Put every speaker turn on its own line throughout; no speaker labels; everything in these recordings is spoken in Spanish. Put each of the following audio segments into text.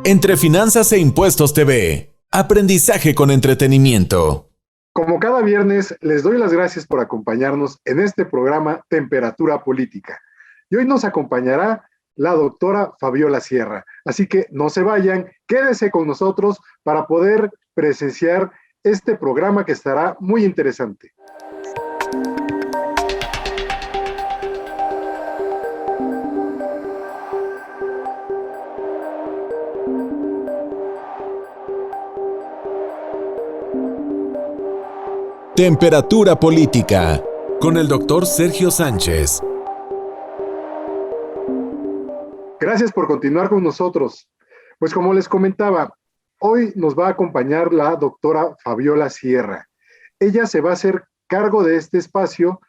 Entre Finanzas e Impuestos TV. Aprendizaje con entretenimiento.
Como cada viernes, les doy las gracias por acompañarnos en este programa Temperatura Política. Y hoy nos acompañará la doctora Fabiola Sierra. Así que no se vayan, quédese con nosotros para poder presenciar este programa que estará muy interesante.
Temperatura Política, con el doctor Sergio Sánchez.
Gracias por continuar con nosotros. Pues como les comentaba, hoy nos va a acompañar la doctora Fabiola Sierra. Ella se va a hacer cargo de este espacio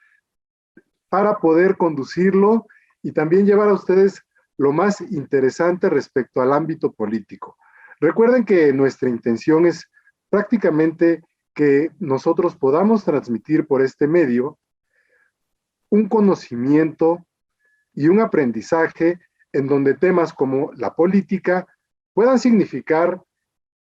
para poder conducirlo y también llevar a ustedes lo más interesante respecto al ámbito político. Recuerden que nuestra intención es prácticamente que nosotros podamos transmitir por este medio un conocimiento y un aprendizaje en donde temas como la política puedan significar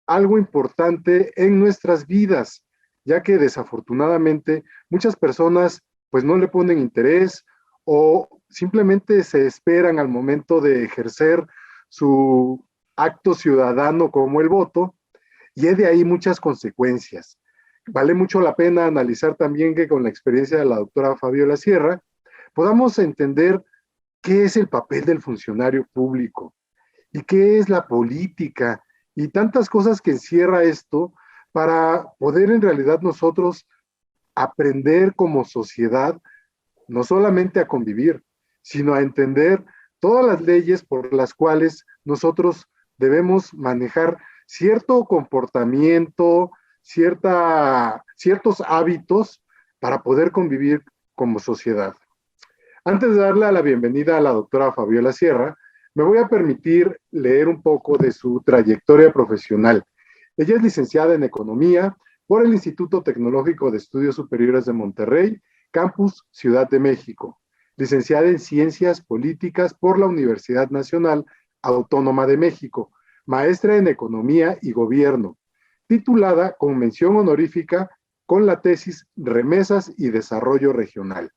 algo importante en nuestras vidas, ya que desafortunadamente muchas personas pues no le ponen interés o simplemente se esperan al momento de ejercer su acto ciudadano como el voto, y hay de ahí muchas consecuencias. Vale mucho la pena analizar también que con la experiencia de la doctora Fabiola Sierra podamos entender qué es el papel del funcionario público y qué es la política y tantas cosas que encierra esto para poder en realidad nosotros aprender como sociedad no solamente a convivir, sino a entender todas las leyes por las cuales nosotros debemos manejar cierto comportamiento, ciertos hábitos para poder convivir como sociedad. Antes de darle la bienvenida a la doctora Fabiola Sierra, me voy a permitir leer un poco de su trayectoria profesional. Ella es licenciada en Economía por el Instituto Tecnológico de Estudios Superiores de Monterrey, Campus Ciudad de México. Licenciada en Ciencias Políticas por la Universidad Nacional Autónoma de México. Maestra en Economía y Gobierno. Titulada con mención honorífica con la tesis Remesas y Desarrollo Regional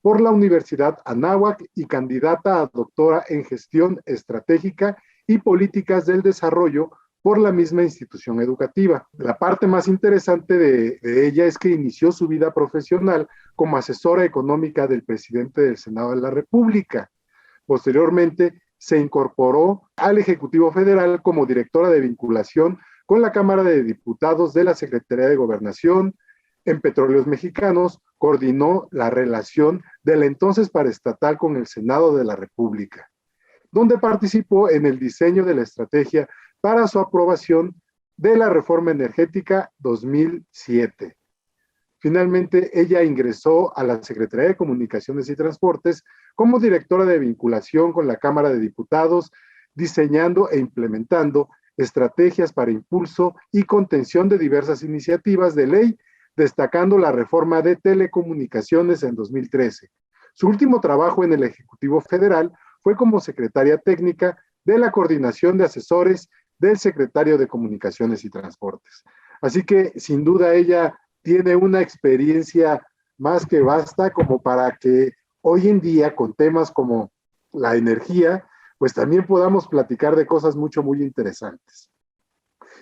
por la Universidad Anáhuac y candidata a doctora en Gestión Estratégica y Políticas del Desarrollo por la misma institución educativa. La parte más interesante de ella es que inició su vida profesional como asesora económica del presidente del Senado de la República. Posteriormente, se incorporó al Ejecutivo Federal como directora de vinculación con la Cámara de Diputados de la Secretaría de Gobernación. En Petróleos Mexicanos coordinó la relación del entonces paraestatal con el Senado de la República, donde participó en el diseño de la estrategia para su aprobación de la Reforma Energética 2007. Finalmente, ella ingresó a la Secretaría de Comunicaciones y Transportes como directora de vinculación con la Cámara de Diputados, diseñando e implementando estrategias para impulso y contención de diversas iniciativas de ley, destacando la reforma de telecomunicaciones en 2013. Su último trabajo en el Ejecutivo Federal fue como secretaria técnica de la Coordinación de Asesores del Secretario de Comunicaciones y Transportes. Así que, sin duda, ella tiene una experiencia más que vasta como para que hoy en día, con temas como la energía, pues también podamos platicar de cosas muy interesantes.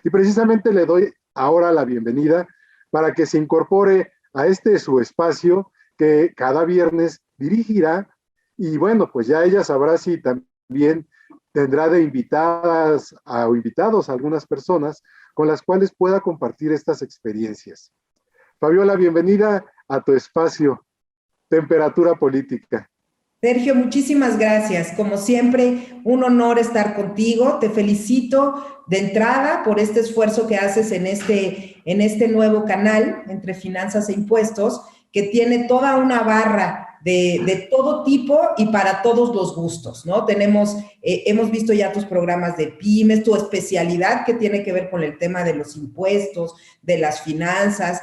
Y precisamente le doy ahora la bienvenida para que se incorpore a su espacio que cada viernes dirigirá, y bueno, pues ya ella sabrá si también tendrá de invitadas o invitados a algunas personas con las cuales pueda compartir estas experiencias. Fabiola, bienvenida a tu espacio, Temperatura Política.
Sergio, muchísimas gracias. Como siempre, un honor estar contigo. Te felicito de entrada por este esfuerzo que haces en este nuevo canal, Entre Finanzas e Impuestos, que tiene toda una barra de todo tipo y para todos los gustos, ¿no? Hemos visto ya tus programas de pymes, tu especialidad que tiene que ver con el tema de los impuestos, de las finanzas,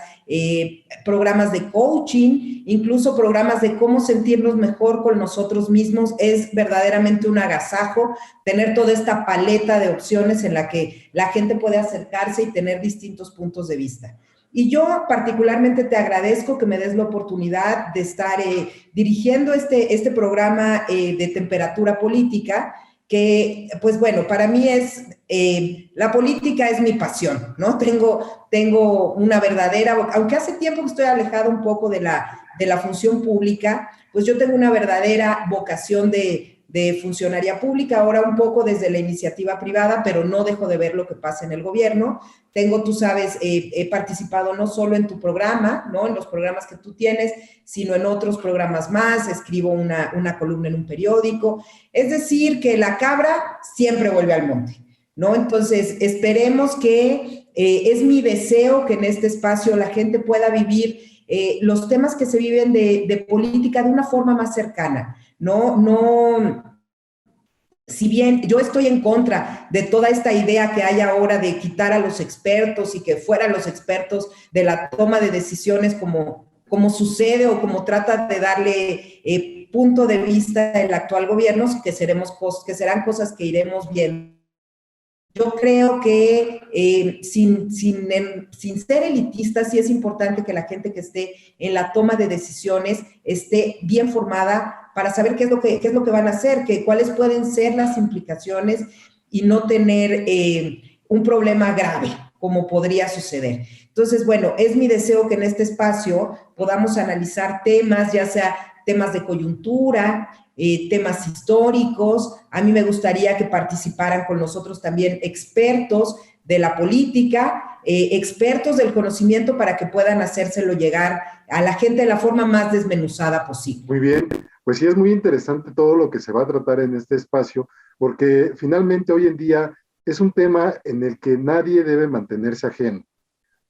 programas de coaching, incluso programas de cómo sentirnos mejor con nosotros mismos. Es verdaderamente un agasajo tener toda esta paleta de opciones en la que la gente puede acercarse y tener distintos puntos de vista. Y yo particularmente te agradezco que me des la oportunidad de estar dirigiendo este programa de temperatura política, que, pues bueno, para mí la política es mi pasión, ¿no? Tengo una verdadera, aunque hace tiempo que estoy alejada un poco de la función pública, pues yo tengo una verdadera vocación de funcionaria pública, ahora un poco desde la iniciativa privada, pero no dejo de ver lo que pasa en el gobierno. Tú sabes, he participado no solo en tu programa, ¿no? En los programas que tú tienes, sino en otros programas más, escribo una columna en un periódico. Es decir, que la cabra siempre vuelve al monte, ¿no? Entonces, esperemos que, es mi deseo que en este espacio la gente pueda vivir los temas que se viven de política de una forma más cercana. No, si bien yo estoy en contra de toda esta idea que hay ahora de quitar a los expertos y que fueran los expertos de la toma de decisiones como sucede o como trata de darle punto de vista el actual gobierno, que serán cosas que iremos viendo. Yo creo que sin ser elitista, sí es importante que la gente que esté en la toma de decisiones esté bien formada para saber qué es lo que van a hacer, cuáles pueden ser las implicaciones y no tener un problema grave, como podría suceder. Entonces, bueno, es mi deseo que en este espacio podamos analizar temas, ya sea temas de coyuntura, temas históricos. A mí me gustaría que participaran con nosotros también expertos de la política, expertos del conocimiento para que puedan hacérselo llegar a la gente de la forma más desmenuzada posible.
Muy bien, pues sí es muy interesante todo lo que se va a tratar en este espacio, porque finalmente hoy en día es un tema en el que nadie debe mantenerse ajeno.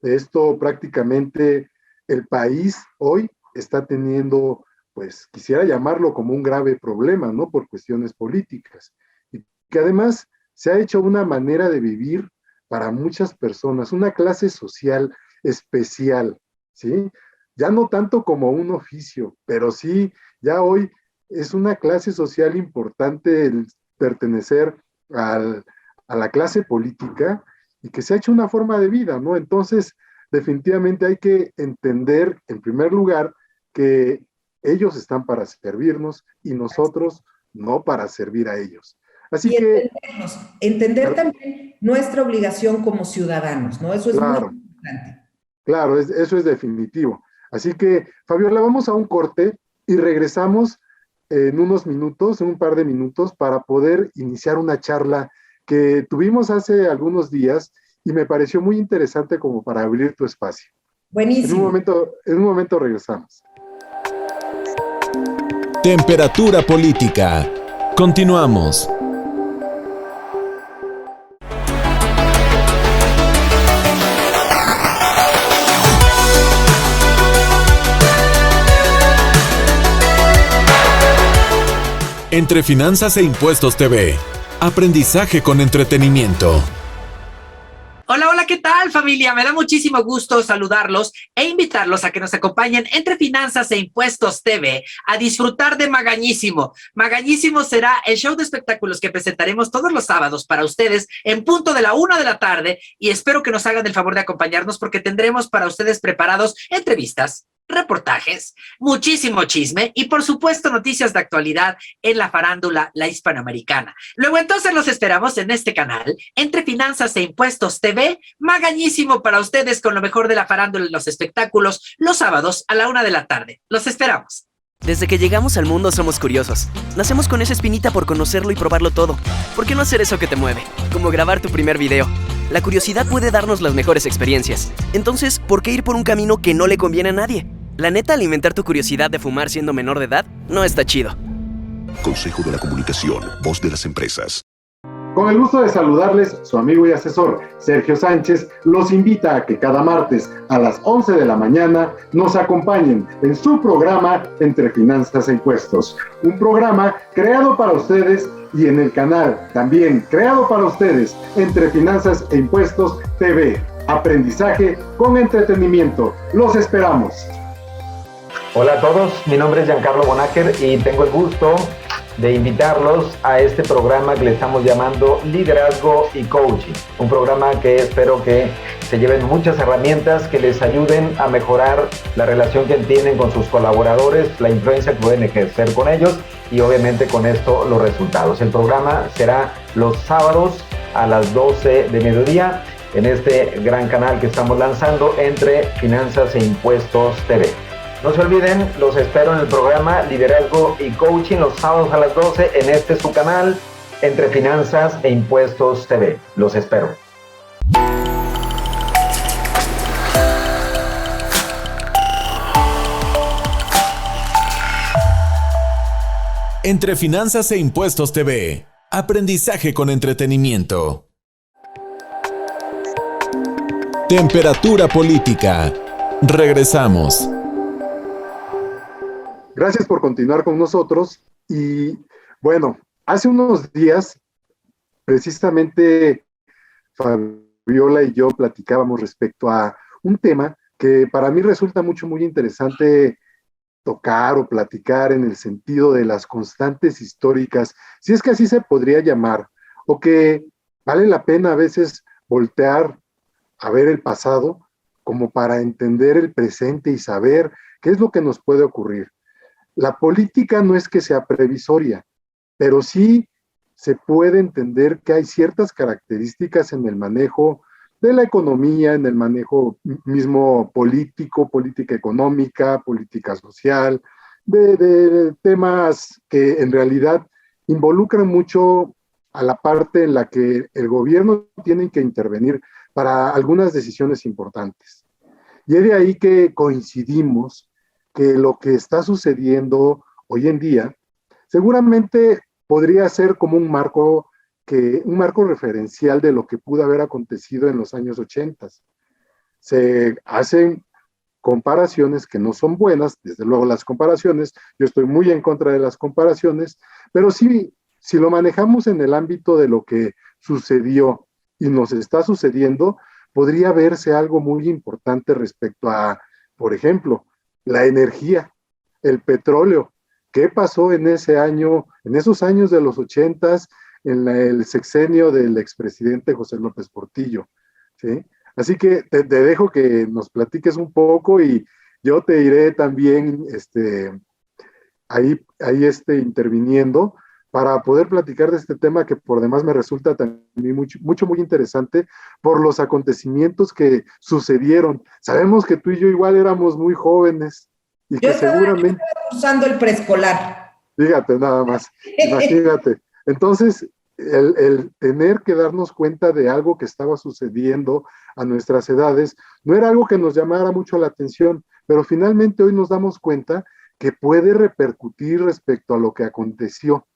De esto prácticamente el país hoy está teniendo, pues quisiera llamarlo como un grave problema, ¿no? Por cuestiones políticas. Y que además se ha hecho una manera de vivir para muchas personas, una clase social especial, ¿sí? Ya no tanto como un oficio, pero sí, ya hoy es una clase social importante el pertenecer a la clase política y que se ha hecho una forma de vida, ¿no? Entonces, definitivamente hay que entender, en primer lugar, que ellos están para servirnos y nosotros no para servir a ellos. Así que
entender también nuestra obligación como ciudadanos, ¿no? Eso es
claro,
muy importante.
Claro, eso es definitivo. Así que, Fabiola, vamos a un corte y regresamos en unos minutos, en un par de minutos, para poder iniciar una charla que tuvimos hace algunos días y me pareció muy interesante como para abrir tu espacio.
Buenísimo.
En un momento regresamos.
Temperatura política. Continuamos. Entre Finanzas e Impuestos TV. Aprendizaje con entretenimiento.
Hola, hola, ¿qué tal, familia? Me da muchísimo gusto saludarlos e invitarlos a que nos acompañen entre Finanzas e Impuestos TV a disfrutar de Magañísimo. Magañísimo será el show de espectáculos que presentaremos todos los sábados para ustedes en punto de la 1 de la tarde y espero que nos hagan el favor de acompañarnos porque tendremos para ustedes preparados entrevistas, reportajes, muchísimo chisme y por supuesto noticias de actualidad en la farándula, la hispanoamericana. Luego entonces los esperamos en este canal, Entre Finanzas e Impuestos TV, Magañísimo para ustedes con lo mejor de la farándula y los espectáculos, los sábados a la 1 de la tarde. Los esperamos.
Desde que llegamos al mundo somos curiosos. Nacemos con esa espinita por conocerlo y probarlo todo. ¿Por qué no hacer eso que te mueve? Como grabar tu primer video. La curiosidad puede darnos las mejores experiencias. Entonces, ¿por qué ir por un camino que no le conviene a nadie? La neta, alimentar tu curiosidad de fumar siendo menor de edad no está chido.
Consejo de la Comunicación, voz de las empresas.
Con el gusto de saludarles, su amigo y asesor Sergio Sánchez los invita a que cada martes a las 11 de la mañana nos acompañen en su programa Entre Finanzas e Impuestos, un programa creado para ustedes y en el canal también creado para ustedes, Entre Finanzas e Impuestos TV. Aprendizaje con entretenimiento. Los esperamos.
Hola a todos, mi nombre es Giancarlo Bonacher y tengo el gusto de invitarlos a este programa que le estamos llamando Liderazgo y Coaching. Un programa que espero que se lleven muchas herramientas que les ayuden a mejorar la relación que tienen con sus colaboradores, la influencia que pueden ejercer con ellos y obviamente con esto los resultados. El programa será los sábados a las 12 de mediodía en este gran canal que estamos lanzando Entre Finanzas e Impuestos TV. No se olviden, los espero en el programa Liderazgo y Coaching los sábados a las 12 en este su canal Entre Finanzas e Impuestos TV. Los espero.
Entre Finanzas e Impuestos TV. Aprendizaje con entretenimiento. Temperatura política. Regresamos.
Gracias por continuar con nosotros. Y bueno, hace unos días, precisamente Fabiola y yo platicábamos respecto a un tema que para mí resulta muy interesante tocar o platicar en el sentido de las constantes históricas, si es que así se podría llamar, o que vale la pena a veces voltear a ver el pasado como para entender el presente y saber qué es lo que nos puede ocurrir. La política no es que sea previsoria, pero sí se puede entender que hay ciertas características en el manejo de la economía, en el manejo mismo político, política económica, política social, de temas que en realidad involucran mucho a la parte en la que el gobierno tiene que intervenir para algunas decisiones importantes. Y es de ahí que coincidimos que lo que está sucediendo hoy en día seguramente podría ser como un marco referencial de lo que pudo haber acontecido en los años 80. Se hacen comparaciones que no son buenas, desde luego las comparaciones, yo estoy muy en contra de las comparaciones, pero sí, si lo manejamos en el ámbito de lo que sucedió y nos está sucediendo, podría verse algo muy importante respecto a, por ejemplo, la energía, el petróleo. ¿Qué pasó en ese año, en esos años de los 80s, en el sexenio del expresidente José López Portillo? ¿Sí? Así que te dejo que nos platiques un poco y yo te iré también ahí interviniendo para poder platicar de este tema que por demás me resulta también muy interesante por los acontecimientos que sucedieron. Sabemos que tú y yo igual éramos muy jóvenes y
yo
que seguramente...
estaba cursando el preescolar.
Fíjate nada más, imagínate. Entonces, el tener que darnos cuenta de algo que estaba sucediendo a nuestras edades no era algo que nos llamara mucho la atención, pero finalmente hoy nos damos cuenta que puede repercutir respecto a lo que aconteció,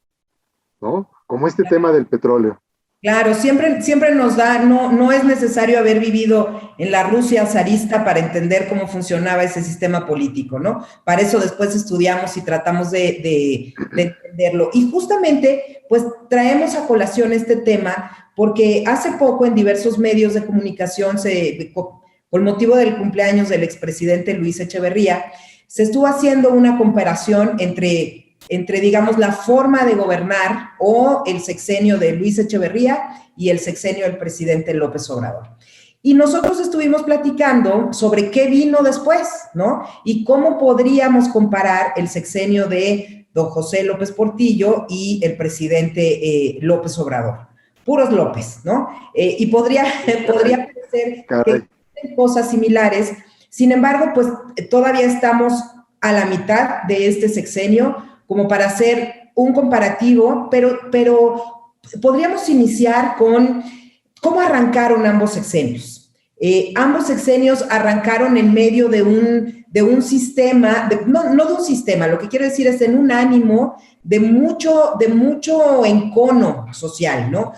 ¿no? Como este tema del petróleo.
Claro, siempre nos da, no es necesario haber vivido en la Rusia zarista para entender cómo funcionaba ese sistema político, ¿no? Para eso después estudiamos y tratamos de entenderlo. Y justamente, pues traemos a colación este tema porque hace poco en diversos medios de comunicación, con motivo del cumpleaños del expresidente Luis Echeverría, se estuvo haciendo una comparación entre, digamos, la forma de gobernar o el sexenio de Luis Echeverría y el sexenio del presidente López Obrador. Y nosotros estuvimos platicando sobre qué vino después, ¿no? Y cómo podríamos comparar el sexenio de don José López Portillo y el presidente López Obrador. Puros López, ¿no? Y podría parecer que hay cosas similares. Sin embargo, pues todavía estamos a la mitad de este sexenio como para hacer un comparativo, pero podríamos iniciar con cómo arrancaron ambos sexenios. Ambos sexenios arrancaron en medio de un sistema, no de un sistema, lo que quiero decir es en un ánimo de mucho encono social, ¿no?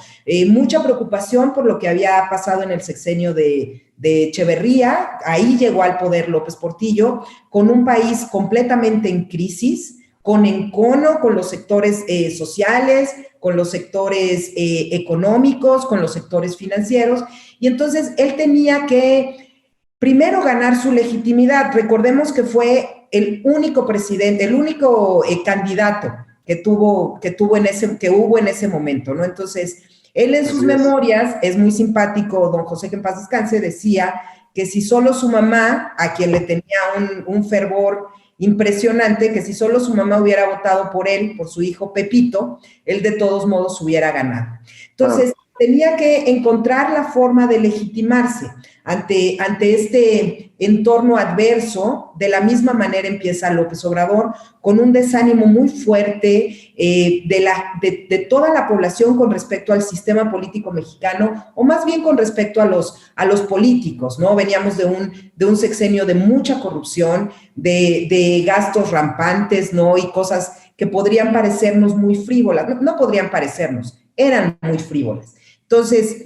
Mucha preocupación por lo que había pasado en el sexenio de Echeverría. Ahí llegó al poder López Portillo, con un país completamente en crisis, con encono con los sectores sociales, con los sectores económicos, con los sectores financieros, y entonces él tenía que primero ganar su legitimidad. Recordemos que fue el único presidente, el único candidato que hubo en ese momento, ¿no? Entonces, él en sus memorias, es muy simpático, don José, que en paz descanse, decía que si solo su mamá, a quien le tenía un fervor impresionante, que si solo su mamá hubiera votado por él, por su hijo Pepito, él de todos modos hubiera ganado. Entonces, tenía que encontrar la forma de legitimarse ante este entorno adverso. De la misma manera empieza López Obrador, con un desánimo muy fuerte de toda la población con respecto al sistema político mexicano, o más bien con respecto a los políticos, ¿no? Veníamos de un sexenio de mucha corrupción, de gastos rampantes, ¿no? Y cosas que podrían parecernos muy frívolas, no podrían parecernos, eran muy frívolas. Entonces,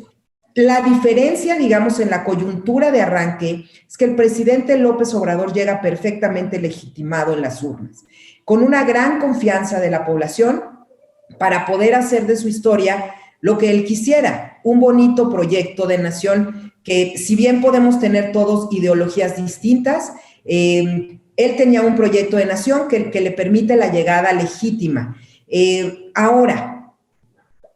la diferencia, digamos, en la coyuntura de arranque es que el presidente López Obrador llega perfectamente legitimado en las urnas, con una gran confianza de la población para poder hacer de su historia lo que él quisiera, un bonito proyecto de nación que, si bien podemos tener todos ideologías distintas, él tenía un proyecto de nación que le permite la llegada legítima. Ahora,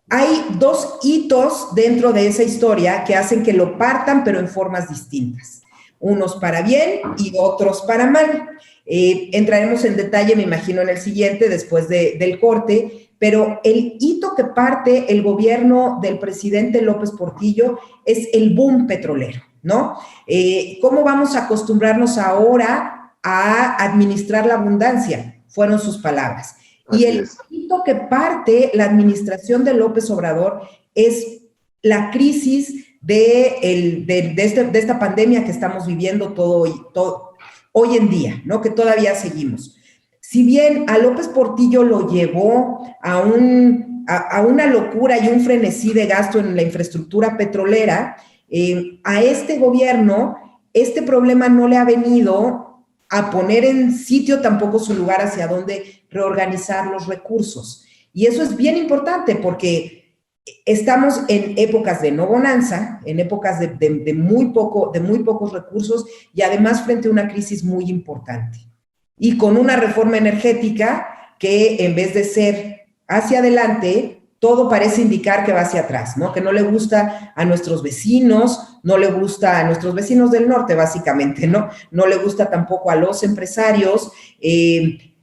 hay dos hitos dentro de esa historia que hacen que lo partan, pero en formas distintas. Unos para bien y otros para mal. Entraremos en detalle, me imagino, en el siguiente, después del corte, pero el hito que parte el gobierno del presidente López Portillo es el boom petrolero, ¿no? ¿Cómo vamos a acostumbrarnos ahora a administrar la abundancia? Fueron sus palabras. Y el hito que parte la administración de López Obrador es la crisis de esta pandemia que estamos viviendo hoy en día, ¿no? Que todavía seguimos. Si bien a López Portillo lo llevó a una locura y un frenesí de gasto en la infraestructura petrolera, a este gobierno este problema no le ha venido a poner en sitio tampoco su lugar hacia dónde reorganizar los recursos. Y eso es bien importante porque estamos en épocas de no bonanza, en épocas de muy pocos recursos, y además frente a una crisis muy importante. Y con una reforma energética que, en vez de ser hacia adelante, todo parece indicar que va hacia atrás, ¿no? Que no le gusta a nuestros vecinos, no le gusta a nuestros vecinos del norte, básicamente, ¿no? No le gusta tampoco a los empresarios,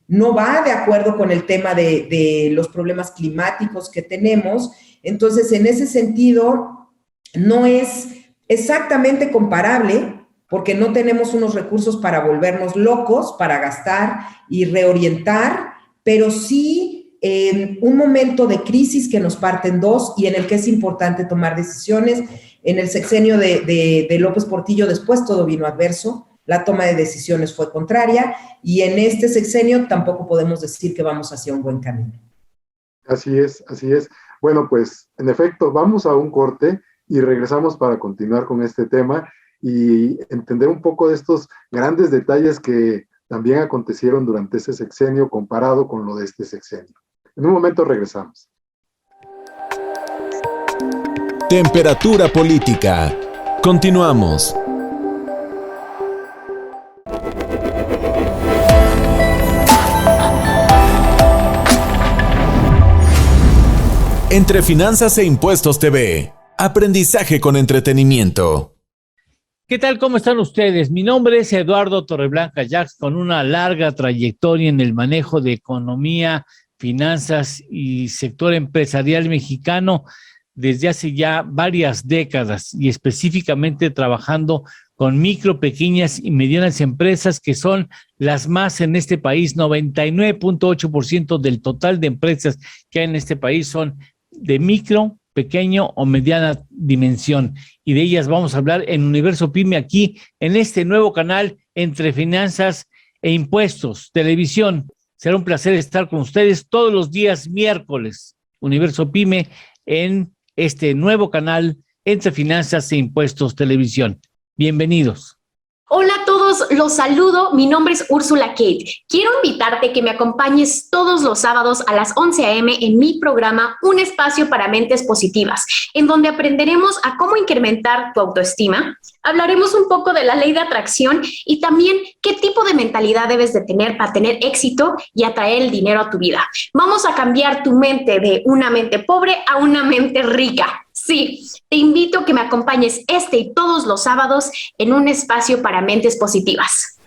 no va de acuerdo con el tema de los problemas climáticos que tenemos. Entonces, en ese sentido, no es exactamente comparable, porque no tenemos unos recursos para volvernos locos, para gastar y reorientar, pero sí un momento de crisis que nos parte en dos y en el que es importante tomar decisiones. En el sexenio de López Portillo después todo vino adverso, la toma de decisiones fue contraria, y en este sexenio tampoco podemos decir que vamos hacia un buen camino.
Así es, así es. Bueno, pues en efecto, vamos a un corte y regresamos para continuar con este tema y entender un poco de estos grandes detalles que también acontecieron durante ese sexenio comparado con lo de este sexenio. En un momento regresamos.
Temperatura política. Continuamos. Entre Finanzas e Impuestos TV. Aprendizaje con entretenimiento.
¿Qué tal? ¿Cómo están ustedes? Mi nombre es Eduardo Torreblanca Jax, con una larga trayectoria en el manejo de economía, finanzas y sector empresarial mexicano desde hace ya varias décadas, y específicamente trabajando con micro, pequeñas y medianas empresas, que son las más en este país. 99.8% del total de empresas que hay en este país son de micro, pequeño o mediana dimensión. Y de ellas vamos a hablar en Universo Pyme, aquí en este nuevo canal Entre Finanzas e Impuestos, Televisión. Será un placer estar con ustedes todos los días miércoles. Universo Pyme en este nuevo canal Entre Finanzas e Impuestos, Televisión. Bienvenidos.
Hola a todos, los saludo, mi nombre es Úrsula Kate. Quiero invitarte que me acompañes todos los sábados a las 11 a.m. en mi programa Un Espacio para Mentes Positivas, en donde aprenderemos a cómo incrementar tu autoestima, hablaremos un poco de la ley de atracción y también qué tipo de mentalidad debes de tener para tener éxito y atraer el dinero a tu vida. Vamos a cambiar tu mente de una mente pobre a una mente rica. Sí, te invito a que me acompañes este y todos los sábados en Un Espacio para Mentes Positivas.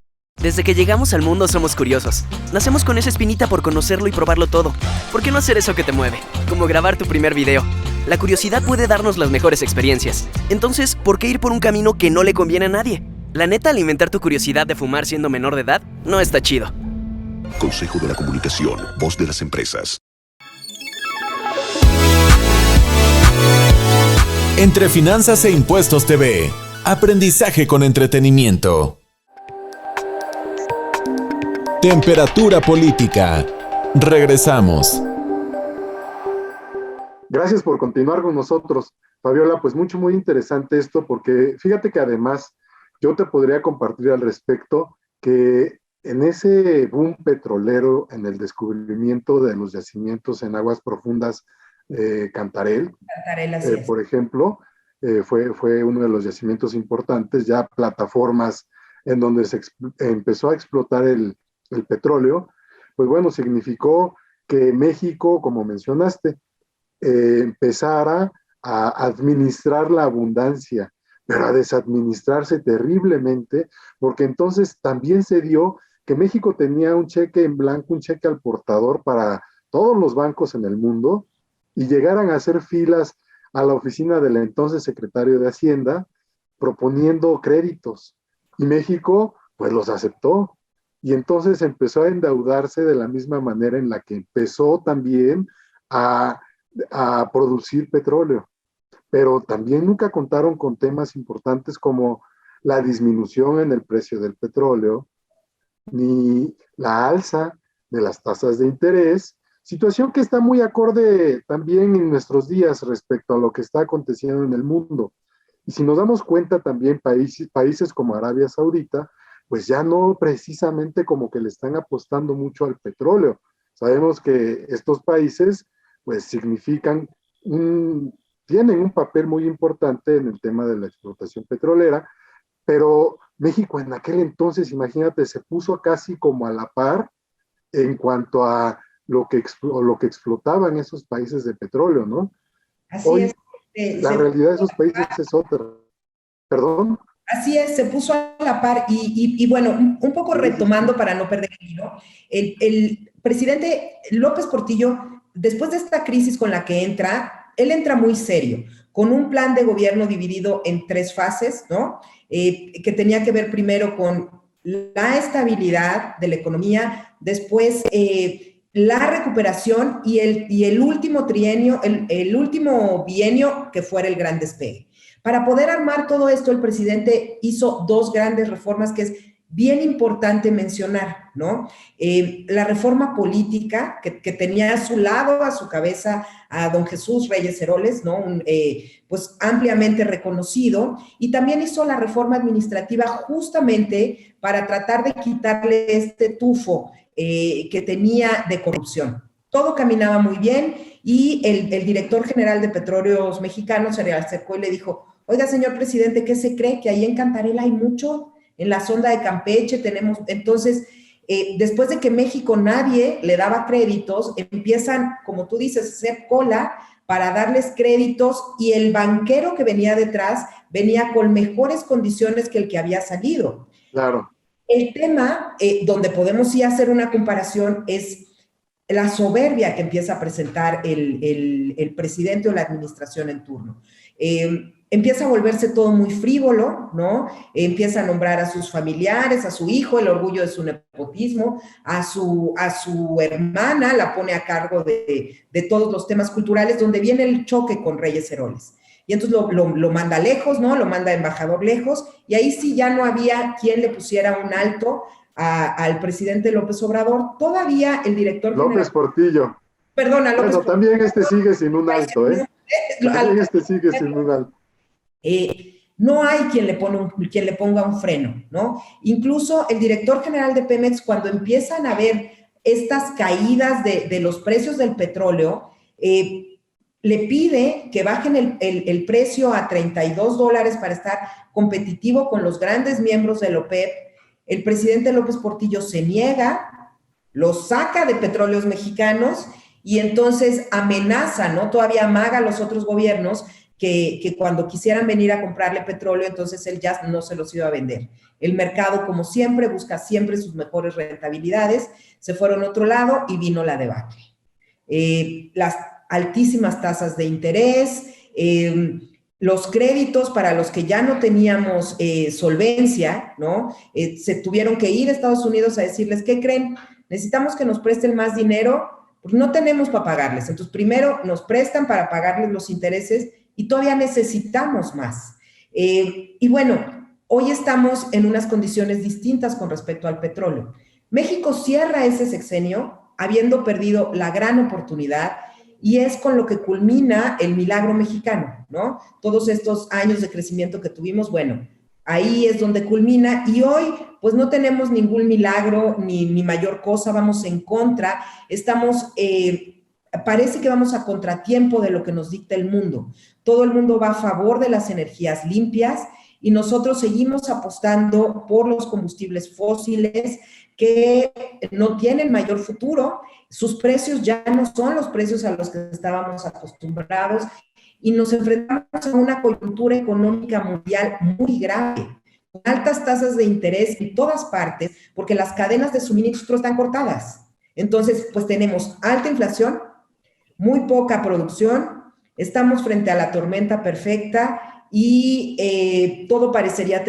Desde que llegamos al mundo somos curiosos. Nacemos con esa espinita por conocerlo y probarlo todo. ¿Por qué no hacer eso que te mueve? Como grabar tu primer video. La curiosidad puede darnos las mejores experiencias. Entonces, ¿por qué ir por un camino que no le conviene a nadie? La neta, alimentar tu curiosidad de fumar siendo menor de edad no está chido.
Consejo de la Comunicación, voz de las empresas.
Entre Finanzas e Impuestos TV. Aprendizaje con entretenimiento. Temperatura política. Regresamos.
Gracias por continuar con nosotros, Fabiola. Pues muy interesante esto, porque fíjate que además yo te podría compartir al respecto que en ese boom petrolero, en el descubrimiento de los yacimientos en aguas profundas, Cantarell, por ejemplo, fue uno de los yacimientos importantes, ya plataformas en donde se empezó a explotar el petróleo. Pues bueno, significó que México, como mencionaste, empezara a administrar la abundancia, pero a desadministrarse terriblemente, porque entonces también se dio que México tenía un cheque en blanco, un cheque al portador para todos los bancos en el mundo, y llegaran a hacer filas a la oficina del entonces secretario de Hacienda proponiendo créditos. Y México, pues los aceptó. Y entonces empezó a endeudarse de la misma manera en la que empezó también a producir petróleo. Pero también nunca contaron con temas importantes como la disminución en el precio del petróleo, ni la alza de las tasas de interés, situación que está muy acorde también en nuestros días respecto a lo que está aconteciendo en el mundo. Y si nos damos cuenta también países como Arabia Saudita, pues ya no precisamente como que le están apostando mucho al petróleo. Sabemos que estos países pues tienen un papel muy importante en el tema de la explotación petrolera, pero México en aquel entonces, imagínate, se puso casi como a la par en cuanto a lo que explotaban esos países de petróleo, ¿no?
Así
Hoy,
es.
la realidad de esos países es otra. ¿Perdón?
Así es, se puso a la par y bueno, un poco retomando para no perder el hilo, el presidente López Portillo, después de esta crisis con la que él entra muy serio, con un plan de gobierno dividido en 3 fases, ¿no? Que tenía que ver primero con la estabilidad de la economía, después la recuperación y el último trienio, el último bienio que fuera el gran despegue. Para poder armar todo esto, el presidente hizo 2 grandes reformas que es bien importante mencionar, ¿no? La reforma política, que tenía a su lado, a su cabeza, a don Jesús Reyes Heroles, ¿no? Pues ampliamente reconocido, y también hizo la reforma administrativa justamente para tratar de quitarle este tufo que tenía de corrupción. Todo caminaba muy bien y el director general de Petróleos Mexicanos se le acercó y le dijo: oiga, señor presidente, ¿qué se cree? Que ahí en Cantarell hay mucho, en la sonda de Campeche tenemos. Entonces, después de que México nadie le daba créditos, empiezan, como tú dices, a hacer cola para darles créditos, y el banquero que venía detrás venía con mejores condiciones que el que había salido.
Claro.
El tema donde podemos sí hacer una comparación es la soberbia que empieza a presentar el presidente o la administración en turno. empieza a volverse todo muy frívolo, ¿no? Empieza a nombrar a sus familiares, a su hijo, el orgullo de su nepotismo, a su hermana, la pone a cargo de todos los temas culturales, donde viene el choque con Reyes Heroles. Y entonces lo manda lejos, ¿no? Lo manda embajador lejos, y ahí sí ya no había quien le pusiera un alto al presidente López Obrador. Todavía el director
López Portillo.
Perdona, López
Portillo. También sigue sin un alto, ¿eh? También sigue sin un alto.
No hay quien le ponga un freno, ¿no? Incluso el director general de Pemex, cuando empiezan a ver estas caídas de los precios del petróleo, le pide que bajen el precio a $32 para estar competitivo con los grandes miembros del OPEP. El presidente López Portillo se niega, lo saca de Petróleos Mexicanos y entonces amenaza, ¿no? Todavía amaga a los otros gobiernos que cuando quisieran venir a comprarle petróleo, entonces él ya no se los iba a vender. El mercado, como siempre, busca siempre sus mejores rentabilidades. Se fueron a otro lado y vino la debacle. Las altísimas tasas de interés, los créditos para los que ya no teníamos solvencia, ¿no? Se tuvieron que ir a Estados Unidos a decirles, ¿qué creen? Necesitamos que nos presten más dinero, porque no tenemos para pagarles. Entonces, primero nos prestan para pagarles los intereses y todavía necesitamos más. Y bueno, hoy estamos en unas condiciones distintas con respecto al petróleo. México cierra ese sexenio habiendo perdido la gran oportunidad y es con lo que culmina el milagro mexicano, ¿no? Todos estos años de crecimiento que tuvimos, bueno, ahí es donde culmina y hoy pues no tenemos ningún milagro ni mayor cosa, vamos en contra, estamos... parece que vamos a contratiempo de lo que nos dicta el mundo. Todo el mundo va a favor de las energías limpias y nosotros seguimos apostando por los combustibles fósiles que no tienen mayor futuro. Sus precios ya no son los precios a los que estábamos acostumbrados y nos enfrentamos a una coyuntura económica mundial muy grave, con altas tasas de interés en todas partes, porque las cadenas de suministro están cortadas. Entonces, pues tenemos alta inflación, muy poca producción, estamos frente a la tormenta perfecta y todo parecería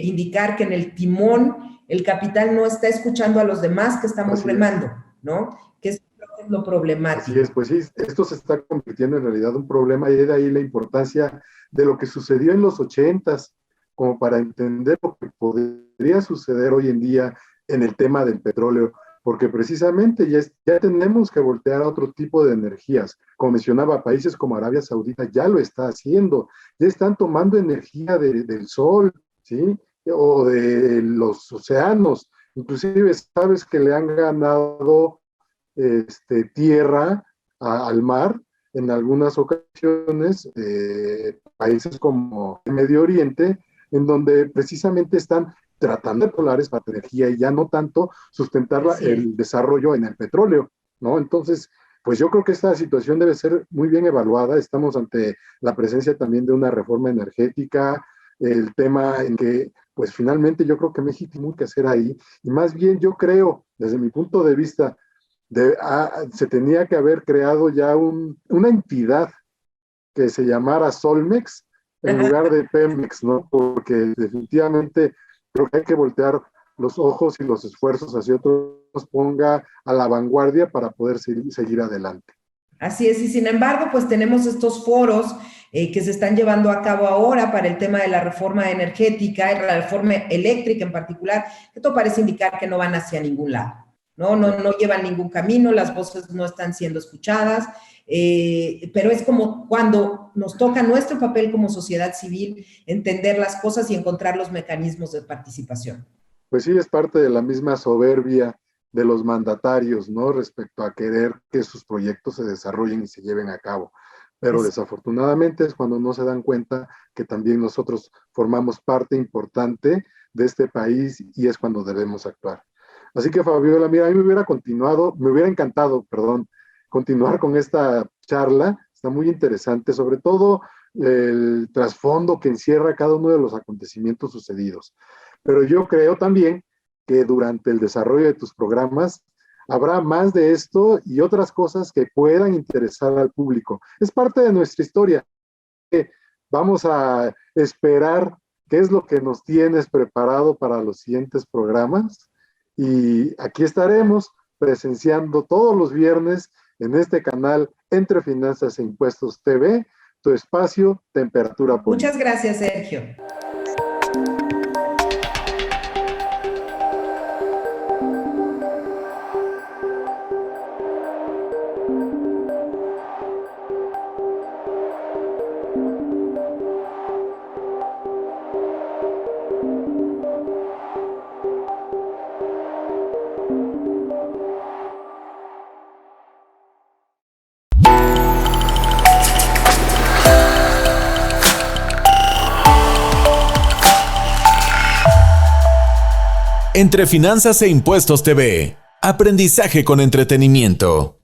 indicar que en el timón el capital no está escuchando a los demás que estamos remando, ¿no? Que es lo problemático.
Así es, pues sí, esto se está convirtiendo en realidad un problema y de ahí la importancia de lo que sucedió en los 80s, como para entender lo que podría suceder hoy en día en el tema del petróleo. Porque precisamente ya tenemos que voltear a otro tipo de energías. Como mencionaba, países como Arabia Saudita ya lo está haciendo, ya están tomando energía del sol, ¿sí? O de los océanos. Inclusive sabes que le han ganado tierra al mar en algunas ocasiones, países como el Medio Oriente, en donde precisamente están tratando de dólares para energía y ya no tanto sustentar el desarrollo en el petróleo, ¿no? Entonces, pues yo creo que esta situación debe ser muy bien evaluada. Estamos ante la presencia también de una reforma energética, el tema en que, pues finalmente yo creo que México tiene mucho que hacer ahí, y más bien yo creo, desde mi punto de vista, se tenía que haber creado ya una entidad que se llamara Solmex en lugar de Pemex, ¿no? Porque definitivamente creo que hay que voltear los ojos y los esfuerzos hacia otros, nos ponga a la vanguardia para poder seguir adelante.
Así es, y sin embargo, pues tenemos estos foros que se están llevando a cabo ahora para el tema de la reforma energética, y la reforma eléctrica en particular, que todo parece indicar que no van hacia ningún lado, no llevan ningún camino, las voces no están siendo escuchadas, pero es como cuando nos toca nuestro papel como sociedad civil entender las cosas y encontrar los mecanismos de participación.
Pues sí, es parte de la misma soberbia de los mandatarios, ¿no? Respecto a querer que sus proyectos se desarrollen y se lleven a cabo. Pero desafortunadamente es cuando no se dan cuenta que también nosotros formamos parte importante de este país y es cuando debemos actuar. Así que Fabiola, mira, a mí me hubiera encantado, continuar con esta charla. Está muy interesante, sobre todo el trasfondo que encierra cada uno de los acontecimientos sucedidos. Pero yo creo también que durante el desarrollo de tus programas habrá más de esto y otras cosas que puedan interesar al público. Es parte de nuestra historia. Vamos a esperar qué es lo que nos tienes preparado para los siguientes programas. Y aquí estaremos presenciando todos los viernes en este canal Entre Finanzas e Impuestos TV, tu espacio Temperatura Política.
Muchas gracias, Sergio.
Entre Finanzas e Impuestos TV. Aprendizaje con entretenimiento.